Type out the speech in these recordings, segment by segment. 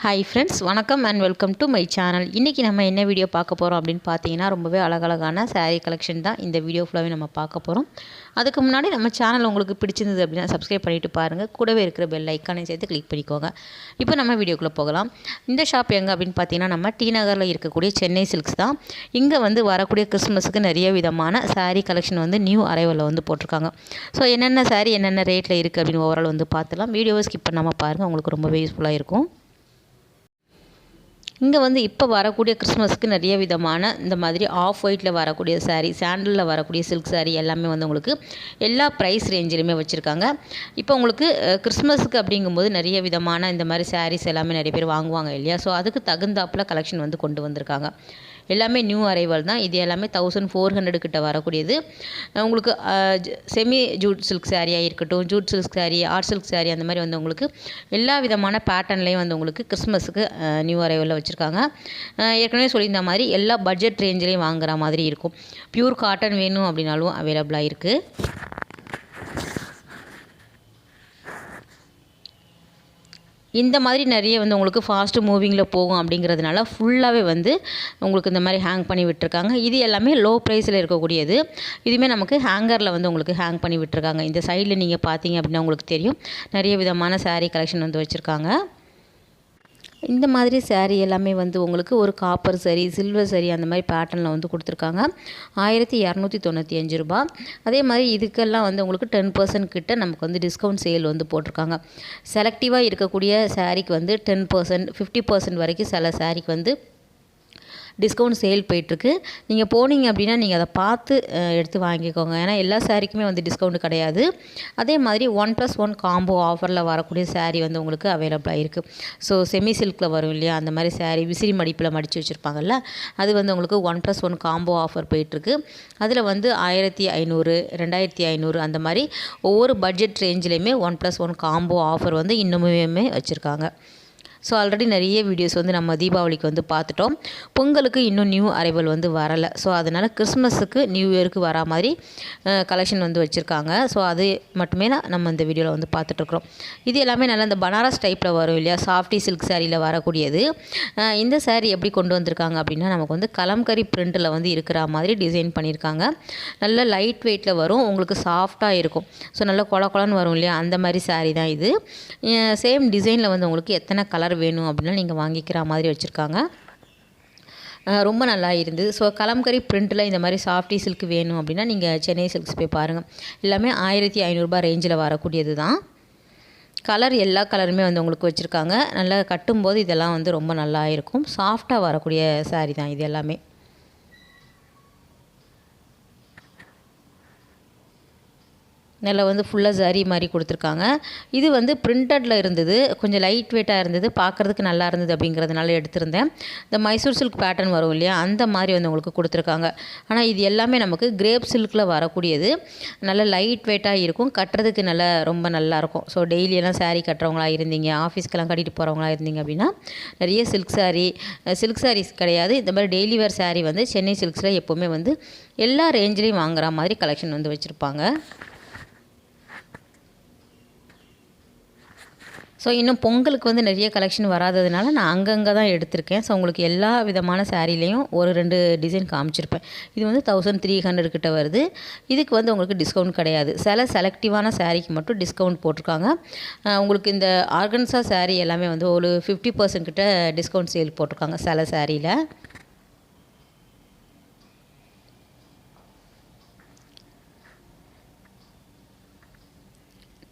Hi friends, வணக்கம் and welcome to my channel. இன்றைக்கி நம்ம என்ன வீடியோ பார்க்க போகிறோம் அப்படின்னு பார்த்தீங்கன்னா, ரொம்பவே அழகழகான saree கலெக்ஷன் தான் இந்த வீடியோ ஃபுல்லாகவே நம்ம பார்க்க போகிறோம். அதுக்கு முன்னாடி நம்ம சேனல் உங்களுக்கு பிடிச்சிருந்தது அப்படின்னா சப்ஸ்கிரைப் பண்ணிவிட்டு பாருங்கள். கூடவே இருக்கிற பெல் ஐக்கானையும் சேர்த்து கிளிக் பண்ணிக்கோங்க. இப்போ நம்ம வீடியோக்குள்ளே போகலாம். இந்த ஷாப் எங்கே அப்படின்னு பார்த்தீங்கன்னா, நம்ம டி நகரில் இருக்கக்கூடிய சென்னை சில்க்ஸ் தான். இங்கே வந்து வரக்கூடிய கிறிஸ்மஸுக்கு நிறைய விதமான saree கலெக்ஷன் வந்து நியூ அரைவலில் வந்து போட்டிருக்காங்க. ஸோ என்னென்ன saree என்னென்ன ரேட்டில் இருக்குது அப்படின்னு ஓவரால் வந்து பார்த்துலாம். வீடியோவை ஸ்கிப் பண்ணாமல் பாருங்கள், உங்களுக்கு ரொம்பவே யூஸ்ஃபுல்லாக இருக்கும். இங்கே வந்து இப்போ வரக்கூடிய கிறிஸ்மஸ்க்கு நிறைய விதமான இந்த மாதிரி ஆஃப் ஒயிட்டில் வரக்கூடிய saree, சாண்டலில் வரக்கூடிய சில்க் saree எல்லாமே வந்து உங்களுக்கு எல்லா ப்ரைஸ் ரேஞ்சிலுமே வச்சுருக்காங்க. இப்போ உங்களுக்கு கிறிஸ்மஸுக்கு அப்படிங்கும்போது நிறைய விதமான இந்த மாதிரி sarees எல்லாமே நிறைய பேர் வாங்குவாங்க இல்லையா? ஸோ அதுக்கு தகுந்தாப்பில் கலெக்ஷன் வந்து கொண்டு வந்திருக்காங்க. எல்லாமே நியூ அரைவல் தான். இது எல்லாமே 1400 கிட்ட வரக்கூடியது. உங்களுக்கு செமி ஜூட் சில்க் சாரியாக இருக்கட்டும், Jude silk sari, art silk sari, அந்த மாதிரி வந்து உங்களுக்கு எல்லா விதமான பேட்டர்ன்லேயும் வந்து உங்களுக்கு கிறிஸ்மஸுக்கு நியூ அரைவலில் வச்சுருக்காங்க. ஏற்கனவே சொல்லியிருந்த மாதிரி எல்லா பட்ஜெட் ரேஞ்சிலையும் வாங்குற மாதிரி இருக்கும். பியூர் காட்டன் வேணும் அப்படின்னாலும் அவைலபிளாக இருக்குது. இந்த மாதிரி நிறைய வந்து உங்களுக்கு ஃபாஸ்ட்டு மூவிங்கில் போகும் அப்படிங்கிறதுனால ஃபுல்லாகவே வந்து உங்களுக்கு இந்த மாதிரி ஹேங் பண்ணி விட்டுருக்காங்க. இது எல்லாமே லோ ப்ரைஸில் இருக்கக்கூடியது. இதுவுமே நமக்கு ஹேங்கரில் வந்து உங்களுக்கு ஹேங் பண்ணி விட்டுருக்காங்க. இந்த சைடில் நீங்கள் பார்த்தீங்க அப்படின்னா உங்களுக்கு தெரியும், நிறைய விதமான saree கலெக்ஷன் வந்து வச்சுருக்காங்க. இந்த மாதிரி saree எல்லாமே வந்து உங்களுக்கு ஒரு காப்பர் சரி, சில்வர் சரி, அந்த மாதிரி பேட்டர்னில் வந்து கொடுத்துருக்காங்க. 1295 ரூபா. அதே மாதிரி இதுக்கெல்லாம் வந்து உங்களுக்கு 10% கிட்ட நமக்கு வந்து டிஸ்கவுண்ட் சேல் வந்து போட்டிருக்காங்க. செலக்டிவாக இருக்கக்கூடிய சாரீக்கு வந்து 10%, 50% வரைக்கும் சில சாரீக்கு வந்து டிஸ்கவுண்ட் சேல் போயிட்டுருக்கு. நீங்கள் போனீங்க அப்படின்னா நீங்கள் அதை பார்த்து எடுத்து வாங்கிக்கோங்க. ஏன்னா எல்லா சாரீக்குமே வந்து டிஸ்கவுண்ட் கிடையாது. அதே மாதிரி 1+1 காம்போ ஆஃபரில் வரக்கூடிய saree வந்து உங்களுக்கு அவைலபிளாக இருக்குது. ஸோ செமி சில்கில் வரும் இல்லையா, அந்த மாதிரி saree விசிறி மடிப்பில் மடித்து வச்சுருப்பாங்கல்ல, அது வந்து உங்களுக்கு 1+1 காம்போ ஆஃபர் போயிட்டுருக்கு. அதில் வந்து 1500, 2500 அந்த மாதிரி ஒவ்வொரு பட்ஜெட் ரேஞ்சிலையுமே 1+1 காம்போ ஆஃபர் வந்து இன்னுமே வச்சுருக்காங்க. ஸோ ஆல்ரெடி நிறைய வீடியோஸ் வந்து நம்ம தீபாவளிக்கு வந்து பார்த்துட்டோம். பொங்கலுக்கு இன்னும் நியூ அரைவல் வந்து வரலை. ஸோ அதனால் கிறிஸ்மஸுக்கு நியூ இயருக்கு வரா மாதிரி கலெக்ஷன் வந்து வச்சுருக்காங்க. ஸோ அது மட்டுமே நம்ம இந்த வீடியோவில் வந்து பார்த்துட்ருக்குறோம். இது எல்லாமே நல்லா இந்த பனாரஸ் டைப்பில் வரும் இல்லையா, சாஃப்டி சில்க் சாரியில் வரக்கூடியது. இந்த saree எப்படி கொண்டு வந்திருக்காங்க அப்படின்னா, நமக்கு வந்து கலம்கரி பிரிண்டில் வந்து இருக்கிற மாதிரி டிசைன் பண்ணியிருக்காங்க. நல்ல லைட் வெயிட்டில் வரும், உங்களுக்கு சாஃப்டாக இருக்கும். ஸோ நல்லா கொலன்னு வரும் இல்லையா, அந்த மாதிரி saree தான் இது. சேம் டிசைனில் வந்து உங்களுக்கு எத்தனை கலர் வேணும் அப்படின்னா நீங்கள் வாங்கிக்கிற மாதிரி வச்சுருக்காங்க. ரொம்ப நல்லா இருந்தது. ஸோ கலம்கரி பிரிண்ட்டில் இந்த மாதிரி சாஃப்டி சில்க் வேணும் அப்படின்னா நீங்கள் சென்னை சில்க்ஸ் போய் பாருங்கள். எல்லாமே 1500 ரூபாய் ரேஞ்சில் வரக்கூடியது தான். கலர் எல்லா கலருமே வந்து உங்களுக்கு வச்சுருக்காங்க. நல்லா கட்டும்போது இதெல்லாம் வந்து ரொம்ப நல்லா இருக்கும். சாஃப்டாக வரக்கூடிய saree தான் இது எல்லாமே. நல்லா வந்து ஃபுல்லாக ஜரி மாதிரி கொடுத்துருக்காங்க. இது வந்து பிரிண்டடில் இருந்தது, கொஞ்சம் லைட் வெயிட்டாக இருந்தது, பார்க்குறதுக்கு நல்லா இருந்தது அப்படிங்கிறதுனால எடுத்திருந்தேன். இந்த மைசூர் சில்க் பேட்டர்ன் வரும் இல்லையா, அந்த மாதிரி வந்து உங்களுக்கு கொடுத்துருக்காங்க. ஆனால் இது எல்லாமே நமக்கு கிரேப் சில்கில் வரக்கூடியது. நல்ல லைட் வெயிட்டாக இருக்கும், கட்டுறதுக்கு ரொம்ப நல்லாயிருக்கும். ஸோ டெய்லியெல்லாம் saree கட்டுறவங்களா இருந்தீங்க, ஆஃபீஸ்க்கெல்லாம் கட்டிட்டு போகிறவங்களா இருந்தீங்க அப்படின்னா நிறைய சில்க் sarees கிடையாது, இந்த மாதிரி டெய்லி வேர் saree வந்து சென்னை சில்க்ஸில் எப்போவுமே வந்து எல்லா ரேஞ்சிலையும் வாங்குற மாதிரி கலெக்ஷன் வந்து வச்சுருப்பாங்க. ஸோ இன்னும் பொங்கலுக்கு வந்து நிறைய கலெக்ஷன் வராததுனால நான் அங்கங்கே தான் எடுத்திருக்கேன். ஸோ உங்களுக்கு எல்லா விதமான சாரீலேயும் ஒரு 2 டிசைன் காமிச்சிருப்பேன். இது வந்து 1300 கிட்ட வருது. இதுக்கு வந்து உங்களுக்கு டிஸ்கவுண்ட் கிடையாது. சில செலக்டிவான சாரீக்கு மட்டும் டிஸ்கவுண்ட் போட்டிருக்காங்க. உங்களுக்கு இந்த ஆர்கன்ஸா saree எல்லாமே வந்து ஒரு 50% கிட்ட டிஸ்கவுண்ட் சேல் போட்டிருக்காங்க சில சாரியில்.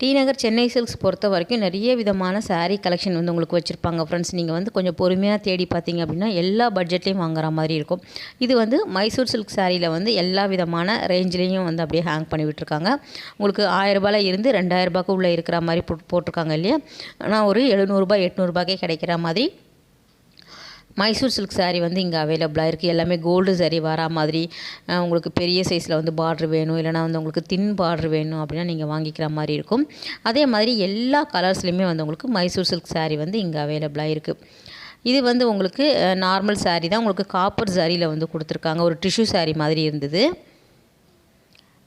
டி நகர் சென்னை சில்க்ஸ் பொறுத்த வரைக்கும் நிறைய விதமான saree கலெக்ஷன் வந்து உங்களுக்கு வச்சுருப்பாங்க ஃப்ரெண்ட்ஸ். நீங்கள் வந்து கொஞ்சம் பொறுமையாக தேடி பார்த்தீங்க அப்படின்னா எல்லா பட்ஜெட்லேயும் வாங்குற மாதிரி இருக்கும். இது வந்து மைசூர் சில்க் சாரியில் வந்து எல்லா விதமான ரேஞ்சிலையும் வந்து அப்படியே ஹேங் பண்ணி விட்டுருக்காங்க. உங்களுக்கு 1000 ரூபாயில் இருந்து 2000 ரூபாய்க்கு உள்ளே இருக்கிற மாதிரி போட்டிருக்காங்க இல்லையா. ஆனால் ஒரு 700 800 ரூபாய்க்கே கிடைக்கிற மாதிரி மைசூர் சில்க் saree வந்து இங்கே அவைலபிளாக இருக்குது. எல்லாமே கோல்டு saree வரா மாதிரி உங்களுக்கு பெரிய சைஸில் வந்து பார்ட்ரு வேணும், இல்லைனா வந்து உங்களுக்கு தின் பார்ட்ரு வேணும் அப்படின்னா நீங்கள் வாங்கிக்கிற மாதிரி இருக்கும். அதே மாதிரி எல்லா கலர்ஸ்லையுமே வந்து உங்களுக்கு மைசூர் சில்க் saree வந்து இங்கே அவைலபிளாக இருக்குது. இது வந்து உங்களுக்கு நார்மல் saree தான். உங்களுக்கு காப்பர் சாரியில் வந்து கொடுத்துருக்காங்க. ஒரு டிஷ்யூ saree மாதிரி இருந்தது.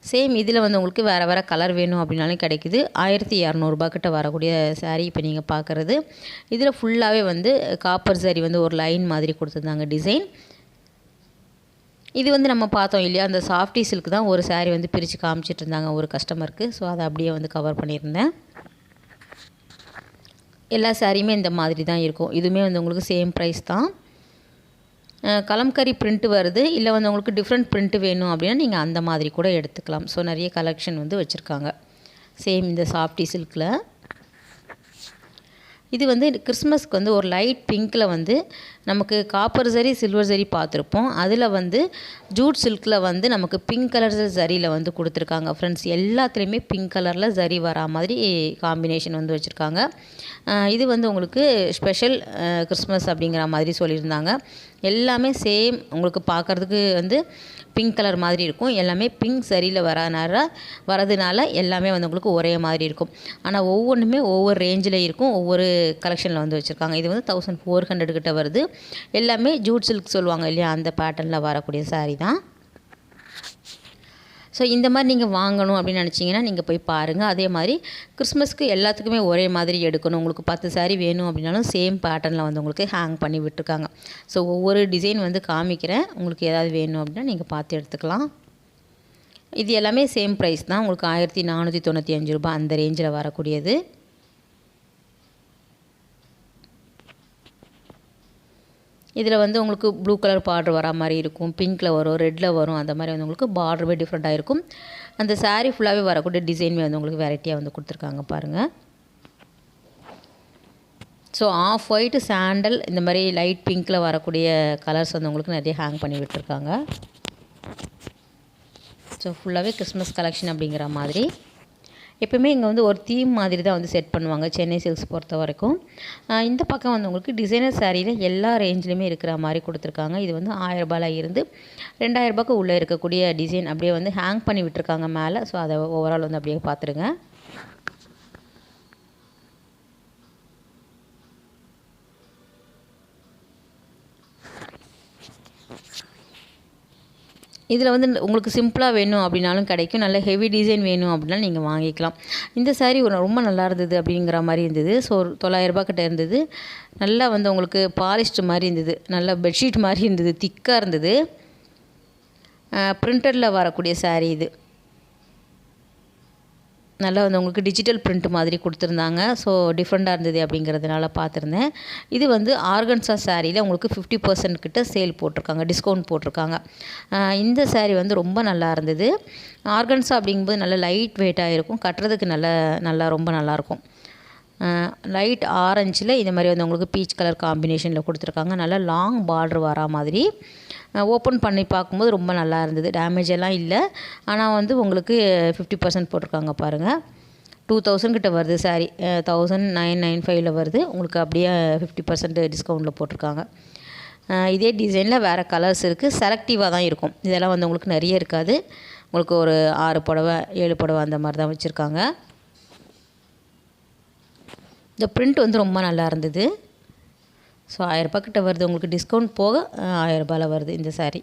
சேம் இதில் வந்து உங்களுக்கு வேறு வேறு கலர் வேணும் அப்படின்னாலும் கிடைக்குது. 1200 கிட்ட வரக்கூடிய சாரீ இப்போ நீங்கள் பார்க்குறது. இதில் ஃபுல்லாகவே வந்து காப்பர் சாரீ வந்து ஒரு லைன் மாதிரி கொடுத்துருந்தாங்க டிசைன். இது வந்து நம்ம பார்த்தோம் இல்லையா, அந்த சாஃப்டி சில்க் தான் ஒரு சாரீ வந்து பிரித்து காமிச்சிட்டு இருந்தாங்க ஒரு கஸ்டமருக்கு. ஸோ அதை அப்படியே வந்து கவர் பண்ணியிருந்தேன். எல்லா சாரியுமே இந்த மாதிரி தான் இருக்கும். இதுவுமே வந்து உங்களுக்கு சேம் ப்ரைஸ் தான். கலம்கரி பிரிண்ட் வருது, இல்லை வந்து உங்களுக்கு டிஃப்ரெண்ட் பிரிண்ட் வேணும் அப்படின்னா நீங்கள் அந்த மாதிரி கூட எடுத்துக்கலாம். ஸோ நிறைய கலெக்ஷன் வந்து வச்சுருக்காங்க சேம் இந்த சாஃப்டி சில்கில். இது வந்து கிறிஸ்மஸ்க்கு வந்து ஒரு லைட் பிங்க்கில் வந்து நமக்கு காப்பர் சரி சில்வர் சரி பார்த்துருப்போம். அதில் வந்து ஜூட் சில்கில் வந்து நமக்கு பிங்க் கலர் சரியில் வந்து கொடுத்துருக்காங்க ஃப்ரெண்ட்ஸ். எல்லாத்துலேயுமே பிங்க் கலரில் சரி வரா மாதிரி காம்பினேஷன் வந்து வச்சுருக்காங்க. இது வந்து உங்களுக்கு ஸ்பெஷல் கிறிஸ்மஸ் அப்படிங்கிற மாதிரி சொல்லியிருந்தாங்க. எல்லாமே சேம் உங்களுக்கு பார்க்குறதுக்கு வந்து பிங்க் கலர் மாதிரி இருக்கும். எல்லாமே பிங்க் சரியில் வரதுனால எல்லாமே வந்து உங்களுக்கு ஒரே மாதிரி இருக்கும். ஆனால் ஒவ்வொன்றுமே ஒவ்வொரு ரேஞ்சில் இருக்கும், ஒவ்வொரு கலெக்ஷனில் வந்து வச்சுருக்காங்க. இது வந்து 1400 கிட்ட வருது. எல்லாமே ஜூட் சில்க் சொல்லுவாங்க இல்லையா, அந்த பேட்டர்னில் வரக்கூடிய சாரீ தான். ஸோ இந்த மாதிரி நீங்கள் வாங்கணும் அப்படின்னு நினச்சிங்கன்னா நீங்கள் போய் பாருங்கள். அதே மாதிரி கிறிஸ்மஸ்க்கு எல்லாத்துக்குமே ஒரே மாதிரி எடுக்கணும், உங்களுக்கு 10 சாரீ வேணும் அப்படின்னாலும் சேம் பேட்டர்னில் வந்து உங்களுக்கு ஹேங் பண்ணி விட்டுருக்காங்க. ஸோ ஒவ்வொரு டிசைன் வந்து காமிக்கிறேன், உங்களுக்கு ஏதாவது வேணும் அப்படின்னா நீங்கள் பார்த்து எடுத்துக்கலாம். இது எல்லாமே சேம் ப்ரைஸ் தான், உங்களுக்கு 1495 ரூபாய் அந்த ரேஞ்சில் வரக்கூடியது. இதில் வந்து உங்களுக்கு ப்ளூ கலர் பார்டர் வரா மாதிரி இருக்கும், பிங்க்கில் வரும், ரெட்டில் வரும். அந்த மாதிரி வந்து உங்களுக்கு பார்டருமே டிஃப்ரெண்ட்டாக இருக்கும். அந்த சாரீ ஃபுல்லாகவே வரக்கூடிய டிசைனுமே வந்து உங்களுக்கு வெரைட்டியாக வந்து கொடுத்துருக்காங்க பாருங்கள். ஸோ ஆஃப் ஒயிட், சாண்டல், இந்த மாதிரி லைட் பிங்க்கில் வரக்கூடிய கலர்ஸ் வந்து உங்களுக்கு நிறைய ஹேங் பண்ணி விட்டுருக்காங்க. ஸோ ஃபுல்லாகவே கிறிஸ்மஸ் கலெக்ஷன் அப்படிங்கிற மாதிரி. எப்போவுமே இங்கே வந்து ஒரு தீம் மாதிரி தான் வந்து செட் பண்ணுவாங்க சென்னை சில்க்ஸ் பொறுத்த வரைக்கும். இந்த பக்கம் வந்து உங்களுக்கு டிசைனர் சாரியில் எல்லா ரேஞ்சிலுமே இருக்கிற மாதிரி கொடுத்துருக்காங்க. இது வந்து 1000 ரூபாயில் இருந்து 2000 ரூபாய்க்கு உள்ளே இருக்கக்கூடிய டிசைன் அப்படியே வந்து ஹேங் பண்ணி விட்டுருக்காங்க மேலே. ஸோ அதை ஓவரால் வந்து அப்படியே பார்த்துருங்க. இதில் வந்து உங்களுக்கு சிம்பிளாக வேணும் அப்படின்னாலும் கிடைக்கும், நல்ல ஹெவி டிசைன் வேணும் அப்படின்னாலும் நீங்கள் வாங்கிக்கலாம். இந்த சாரீ ரொம்ப நல்லா இருந்தது அப்படிங்கிற மாதிரி இருந்தது. ஸோ 900 ரூபாய் கிட்ட இருந்தது. நல்லா வந்து உங்களுக்கு பாலிஸ்ட் மாதிரி இருந்தது, நல்லா பெட்ஷீட் மாதிரி இருந்தது, திக்காக இருந்தது. பிரிண்டரில் வரக்கூடிய சாரீ இது. நல்லா வந்து உங்களுக்கு டிஜிட்டல் பிரிண்ட் மாதிரி கொடுத்துருந்தாங்க. ஸோ டிஃப்ரெண்ட்டாக இருந்தது அப்படிங்கிறதுனால பார்த்துருந்தேன். இது வந்து ஆர்கன்ஸா சாரியில் உங்களுக்கு 50% கிட்ட சேல் போட்டிருக்காங்க, டிஸ்கவுண்ட் போட்டிருக்காங்க. இந்த சாரீ வந்து ரொம்ப நல்லா இருந்தது. ஆர்கன்ஸா அப்படிங்கும்போது நல்லா லைட் வெயிட்டாக இருக்கும், கட்டுறதுக்கு நல்லா ரொம்ப நல்லாயிருக்கும். லைட் ஆரஞ்சில் இந்த மாதிரி வந்து உங்களுக்கு பீச் கலர் காம்பினேஷனில் கொடுத்துருக்காங்க. நல்லா லாங் பார்டர் வரா மாதிரி. ஓப்பன் பண்ணி பார்க்கும்போது ரொம்ப நல்லா இருந்தது, டேமேஜ் எல்லாம் இல்லை. ஆனால் வந்து உங்களுக்கு 50% போட்டிருக்காங்க பாருங்கள். 2000 கிட்ட வருது சாரீ, 1995 வருது உங்களுக்கு. அப்படியே 50% டிஸ்கவுண்ட்டில் போட்டிருக்காங்க. இதே டிசைனில் வேறு கலர்ஸ் இருக்குது, செலக்டிவாக தான் இருக்கும். இதெல்லாம் வந்து உங்களுக்கு நிறைய இருக்காது. உங்களுக்கு ஒரு 6 புடவை 7 புடவை அந்த மாதிரி தான் வச்சுருக்காங்க. இந்த பிரிண்ட் வந்து ரொம்ப நல்லா இருந்தது. ஸோ 1000 ரூபாய் கிட்ட வருது உங்களுக்கு, டிஸ்கவுண்ட் போக 1000 ரூபாயில் வருது இந்த சாரீ.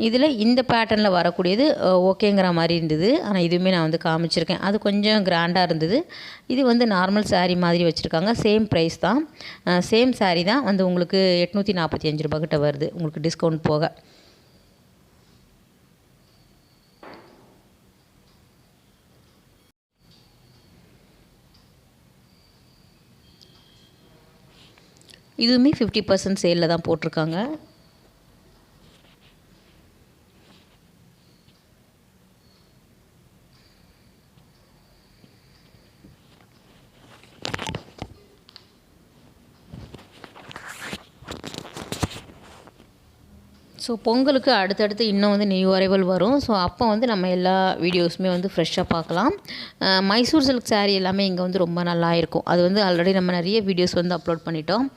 இதில் இந்த பேட்டர்னில் வரக்கூடியது ஓகேங்கிற மாதிரி இருந்தது. ஆனால் இதுவுமே நான் வந்து காமிச்சிருக்கேன், அது கொஞ்சம் கிராண்டாக இருந்தது. இது வந்து நார்மல் சாரீ மாதிரி வச்சுருக்காங்க, சேம் ப்ரைஸ் தான். சேம் சாரீ தான் வந்து உங்களுக்கு 845 ரூபாய் கிட்ட வருது உங்களுக்கு, டிஸ்கவுண்ட் போக. இதுவுமே 50% சேலில் தான் போட்டிருக்காங்க. ஸோ பொங்கலுக்கு அடுத்தடுத்து இன்னும் வந்து நியூ அரைவல் வரும். ஸோ அப்போ வந்து நம்ம எல்லா வீடியோஸுமே வந்து ஃப்ரெஷ்ஷாக பார்க்கலாம். மைசூர் சில்க் சாரீ எல்லாமே இங்கே வந்து ரொம்ப நல்லா இருக்கும். அது வந்து ஆல்ரெடி நம்ம நிறைய வீடியோஸ் வந்து அப்லோட் பண்ணிட்டோம்.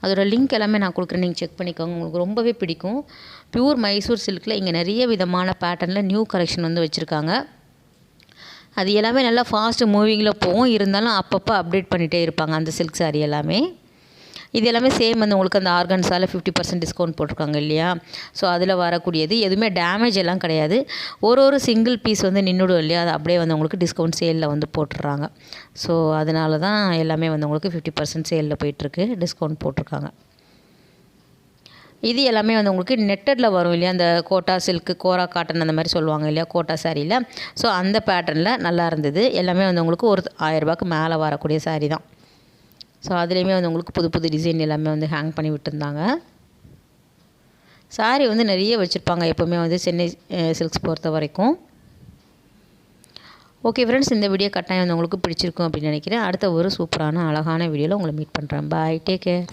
அதோட லிங்க் எல்லாமே நான் கொடுக்குறேன், நீங்கள் செக் பண்ணிக்கோங்க, உங்களுக்கு ரொம்பவே பிடிக்கும். ப்யூர் மைசூர் சில்கில் இங்கே நிறைய விதமான பேட்டர்னில் நியூ கலெக்ஷன் வந்து வச்சுருக்காங்க. அது எல்லாமே நல்லா ஃபாஸ்ட்டு மூவிங்கில் போகும், இருந்தாலும் அப்பப்போ அப்டேட் பண்ணிகிட்டே இருப்பாங்க அந்த சில்க் சாரீ எல்லாமே. இது எல்லாமே சேம் வந்து உங்களுக்கு அந்த ஆர்கன்ஸால் 50% டிஸ்கவுண்ட் போட்டிருக்காங்க இல்லையா. ஸோ அதில் வரக்கூடியது எதுவுமே டேமேஜ் எல்லாம் கிடையாது. ஒரு சிங்கிள் பீஸ் வந்து நின்றுடும் இல்லையா, அது அப்படியே வந்து உங்களுக்கு டிஸ்கவுண்ட் சேலில் வந்து போட்டுடுறாங்க. ஸோ அதனால தான் எல்லாமே வந்து உங்களுக்கு 50% சேலில் போயிட்டுருக்கு, டிஸ்கவுண்ட் போட்டிருக்காங்க. இது எல்லாமே வந்து உங்களுக்கு நெட்டடில் வரும் இல்லையா, அந்த கோட்டா சில்க்கு, கோரா காட்டன் அந்த மாதிரி சொல்லுவாங்க இல்லையா, கோட்டா சாரியில். ஸோ அந்த பேட்டர்னில் நல்லா இருந்தது. எல்லாமே வந்து உங்களுக்கு ஒரு 1000 ரூபாய்க்கு மேலே வரக்கூடிய சாரீ தான். ஸோ அதுலேயுமே வந்து உங்களுக்கு புது புது டிசைன் எல்லாமே வந்து ஹேங் பண்ணி விட்டுருந்தாங்க. சாரீ வந்து நிறைய வச்சுருப்பாங்க எப்போவுமே வந்து சென்னை சில்க்ஸ் பொறுத்த வரைக்கும். ஓகே ஃப்ரெண்ட்ஸ், இந்த வீடியோ கட்டாயம் வந்து உங்களுக்கு பிடிச்சிருக்கும் அப்படின்னு நினைக்கிறேன். அடுத்த ஒரு சூப்பரான அழகான வீடியோவில் உங்களை மீட் பண்ணுறேன். பாய், டேக் கேர்.